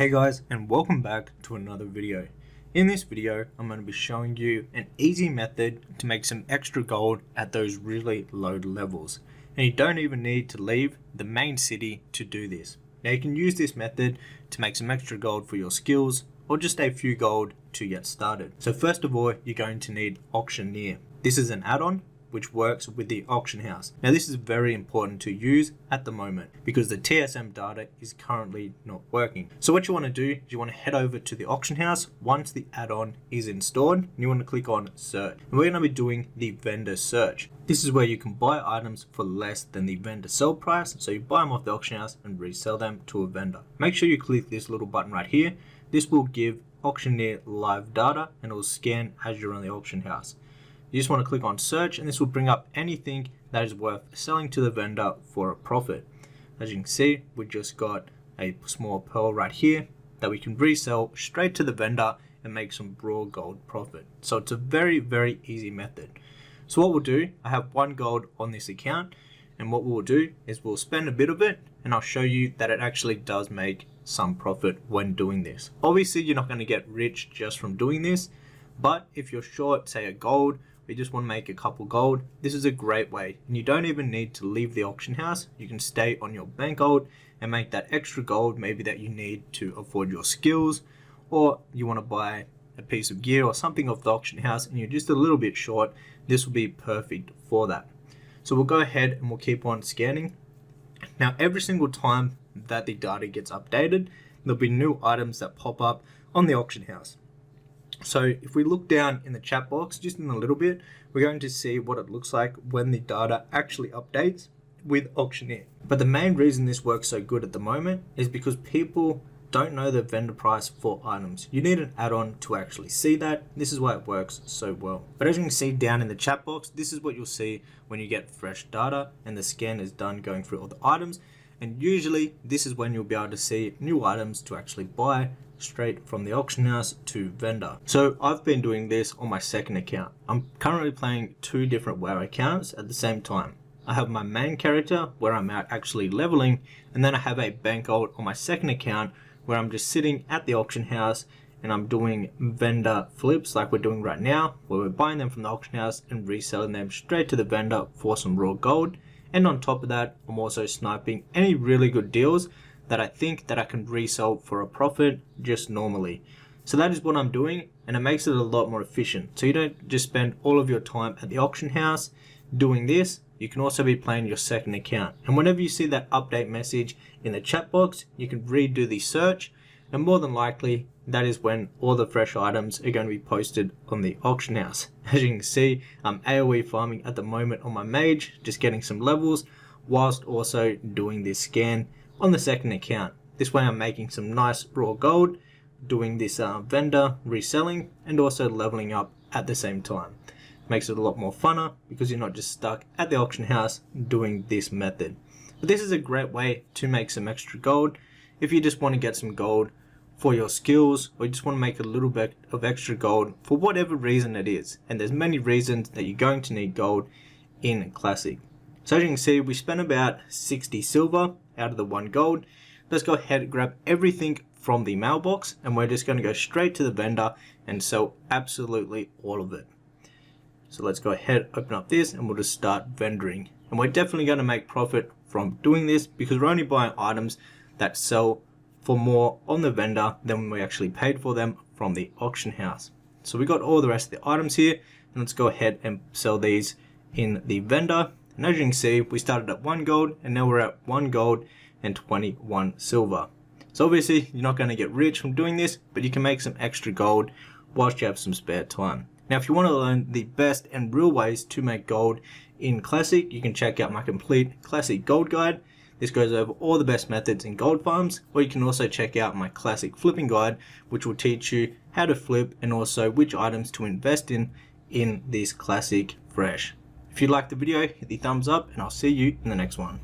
Hey guys, and welcome back to another video. In this video, I'm going to be showing you an easy method to make some extra gold at those really low levels. And you don't even need to leave the main city to do this. Now you can use this method to make some extra gold for your skills or just a few gold to get started. So first of all, you're going to need Auctioneer. This is an add-on which works with the auction house. Now this is very important to use at the moment because the TSM data is currently not working. So what you want to do is you want to head over to the auction house once the add-on is installed, and you want to click on search. And we're going to be doing the vendor search. This is where you can buy items for less than the vendor sell price. So you buy them off the auction house and resell them to a vendor. Make sure you click this little button right here. This will give Auctioneer live data and it will scan as you're on the auction house. You just want to click on search and this will bring up anything that is worth selling to the vendor for a profit. As you can see, we just got a small pearl right here that we can resell straight to the vendor and make some raw gold profit. So it's a very easy method. So what we'll do, I have 1 gold on this account, and what we'll do is we'll spend a bit of it and I'll show you that it actually does make some profit when doing this. Obviously you're not going to get rich just from doing this, but if you're short, say a gold, you just want to make a couple gold, this is a great way, and you don't even need to leave the auction house. You can stay on your bank gold and make that extra gold maybe that you need to afford your skills, or you want to buy a piece of gear or something off the auction house and you're just a little bit short. This will be perfect for that. So we'll go ahead and we'll keep on scanning. Now every single time that the data gets updated, there'll be new items that pop up on the auction house. So if we look down in the chat box just in a little bit, we're going to see what it looks like when the data actually updates with Auctioneer. But the main reason this works so good at the moment is because people don't know the vendor price for items. You need an add-on to actually see that. This is why it works so well. But as you can see down in the chat box, this is what you'll see when you get fresh data and the scan is done going through all the items. And usually this is when you'll be able to see new items to actually buy straight from the auction house to vendor. So I've been doing this on my second account. I'm currently playing 2 different WoW accounts at the same time. I have my main character where I'm out actually leveling, and then I have a bank gold on my second account where I'm just sitting at the auction house and I'm doing vendor flips like we're doing right now, where we're buying them from the auction house and reselling them straight to the vendor for some raw gold. And on top of that, I'm also sniping any really good deals that I think that I can resell for a profit just normally. So that is what I'm doing, and it makes it a lot more efficient. So you don't just spend all of your time at the auction house doing this. You can also be playing your second account. And whenever you see that update message in the chat box, you can redo the search, and more than likely that is when all the fresh items are going to be posted on the auction house. As you can see, I'm AoE farming at the moment on my mage, just getting some levels whilst also doing this scan on the second account. This way I'm making some nice raw gold, doing this vendor reselling and also leveling up at the same time. Makes it a lot more funner because you're not just stuck at the auction house doing this method. But this is a great way to make some extra gold if you just want to get some gold for your skills, or you just want to make a little bit of extra gold for whatever reason it is. And there's many reasons that you're going to need gold in Classic. So as you can see, we spent about 60 silver out of the 1 gold. Let's go ahead and grab everything from the mailbox, and we're just going to go straight to the vendor and sell absolutely all of it. So let's go ahead, open up this, and we'll just start vendoring. And we're definitely going to make profit from doing this because we're only buying items that sell for more on the vendor than when we actually paid for them from the auction house. So we got all the rest of the items here, and let's go ahead and sell these in the vendor. And as you can see, we started at 1 gold and now we're at 1 gold and 21 silver. So obviously you're not going to get rich from doing this, but you can make some extra gold whilst you have some spare time. Now if you want to learn the best and real ways to make gold in Classic, you can check out my complete Classic gold guide. This goes over all the best methods in gold farms, or you can also check out my Classic flipping guide, which will teach you how to flip and also which items to invest in this Classic Fresh. If you liked the video, hit the thumbs up and I'll see you in the next one.